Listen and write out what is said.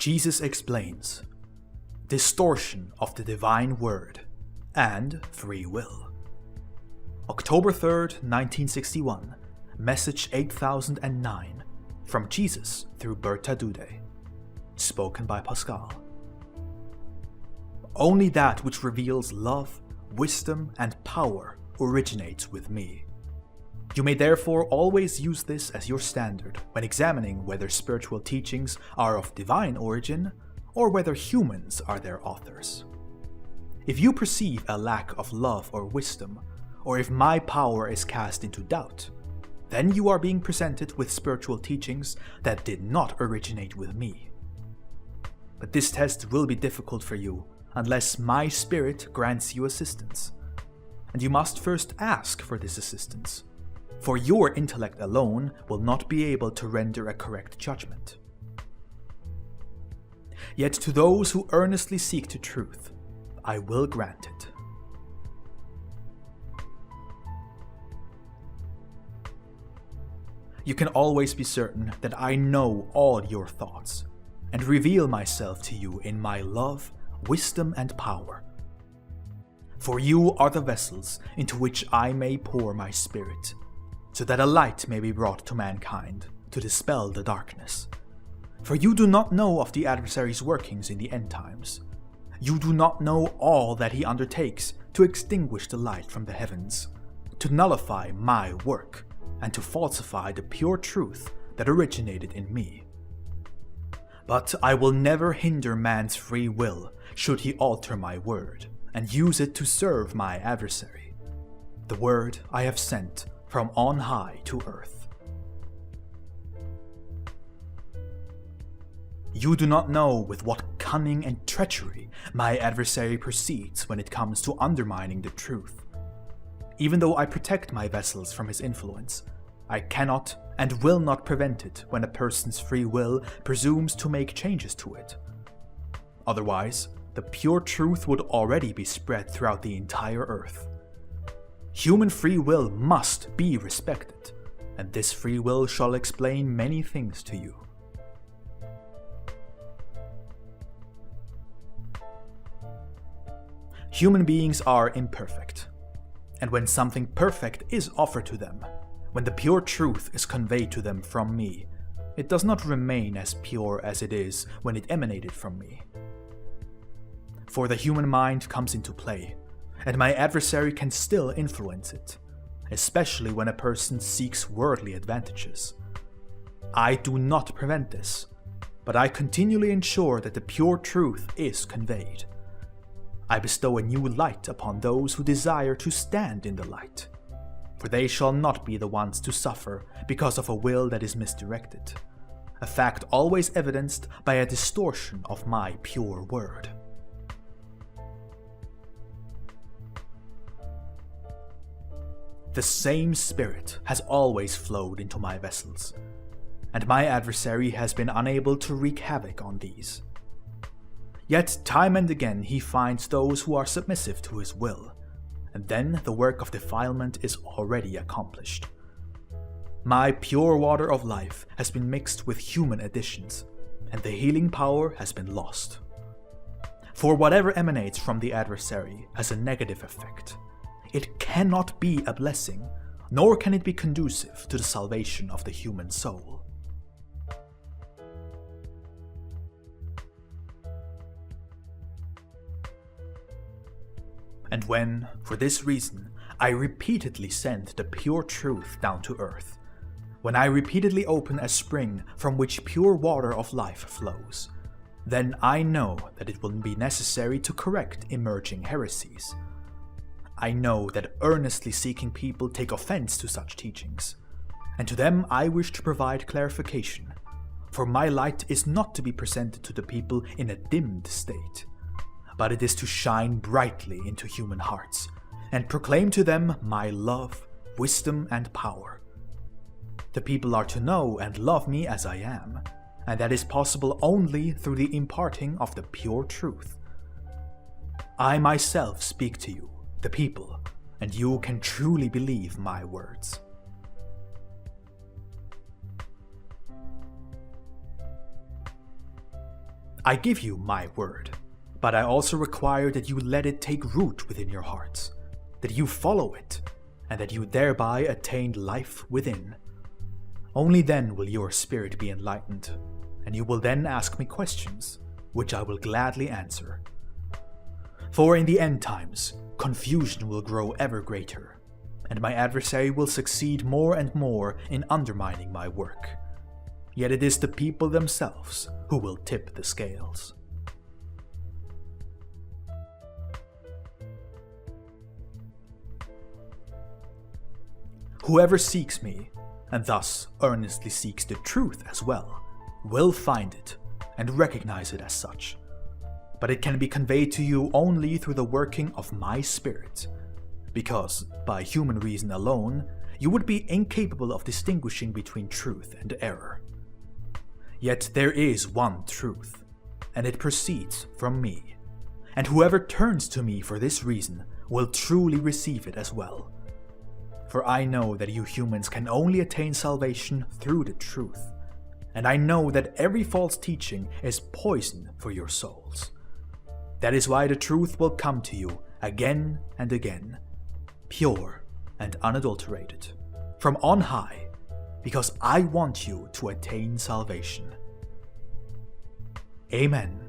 Jesus explains Distortion of the Divine Word and Free Will. October 3rd, 1961, Message 8009, from Jesus through Bertha Dudde. Spoken by Pascal. Only that which reveals love, wisdom, and power originates with me. You may therefore always use this as your standard when examining whether spiritual teachings are of divine origin or whether humans are their authors. If you perceive a lack of love or wisdom, or if my power is cast into doubt, then you are being presented with spiritual teachings that did not originate with me. But this test will be difficult for you unless my spirit grants you assistance. And you must first ask for this assistance, for your intellect alone will not be able to render a correct judgment. Yet to those who earnestly seek the truth, I will grant it. You can always be certain that I know all your thoughts, and reveal myself to you in my love, wisdom, and power. For you are the vessels into which I may pour my spirit, so that a light may be brought to mankind to dispel the darkness. For you do not know of the adversary's workings in the end times. You do not know all that he undertakes to extinguish the light from the heavens, to nullify my work, and to falsify the pure truth that originated in me. But I will never hinder man's free will should he alter my word and use it to serve my adversary, the word I have sent from on high to earth. You do not know with what cunning and treachery my adversary proceeds when it comes to undermining the truth. Even though I protect my vessels from his influence, I cannot and will not prevent it when a person's free will presumes to make changes to it. Otherwise, the pure truth would already be spread throughout the entire earth. Human free will must be respected, and this free will shall explain many things to you. Human beings are imperfect, and when something perfect is offered to them, when the pure truth is conveyed to them from me, it does not remain as pure as it is when it emanated from me. For the human mind comes into play, and my adversary can still influence it, especially when a person seeks worldly advantages. I do not prevent this, but I continually ensure that the pure truth is conveyed. I bestow a new light upon those who desire to stand in the light, for they shall not be the ones to suffer because of a will that is misdirected, a fact always evidenced by a distortion of my pure word. The same spirit has always flowed into my vessels, and my adversary has been unable to wreak havoc on these. Yet time and again he finds those who are submissive to his will, and then the work of defilement is already accomplished. My pure water of life has been mixed with human additions, and the healing power has been lost. For whatever emanates from the adversary has a negative effect. It cannot be a blessing, nor can it be conducive to the salvation of the human soul. And when, for this reason, I repeatedly send the pure truth down to earth, when I repeatedly open a spring from which pure water of life flows, then I know that it will be necessary to correct emerging heresies. I know that earnestly seeking people take offense to such teachings, and to them I wish to provide clarification, for my light is not to be presented to the people in a dimmed state, but it is to shine brightly into human hearts, and proclaim to them my love, wisdom, and power. The people are to know and love me as I am, and that is possible only through the imparting of the pure truth. I myself speak to you, the people, and you can truly believe my words. I give you my word, but I also require that you let it take root within your hearts, that you follow it, and that you thereby attain life within. Only then will your spirit be enlightened, and you will then ask me questions, which I will gladly answer. For in the end times, confusion will grow ever greater, and my adversary will succeed more and more in undermining my work. Yet it is the people themselves who will tip the scales. Whoever seeks me, and thus earnestly seeks the truth as well, will find it and recognize it as such. But it can be conveyed to you only through the working of my spirit, because by human reason alone, you would be incapable of distinguishing between truth and error. Yet there is one truth, and it proceeds from me, and whoever turns to me for this reason will truly receive it as well. For I know that you humans can only attain salvation through the truth, and I know that every false teaching is poison for your souls. That is why the truth will come to you again and again, pure and unadulterated, from on high, because I want you to attain salvation. Amen.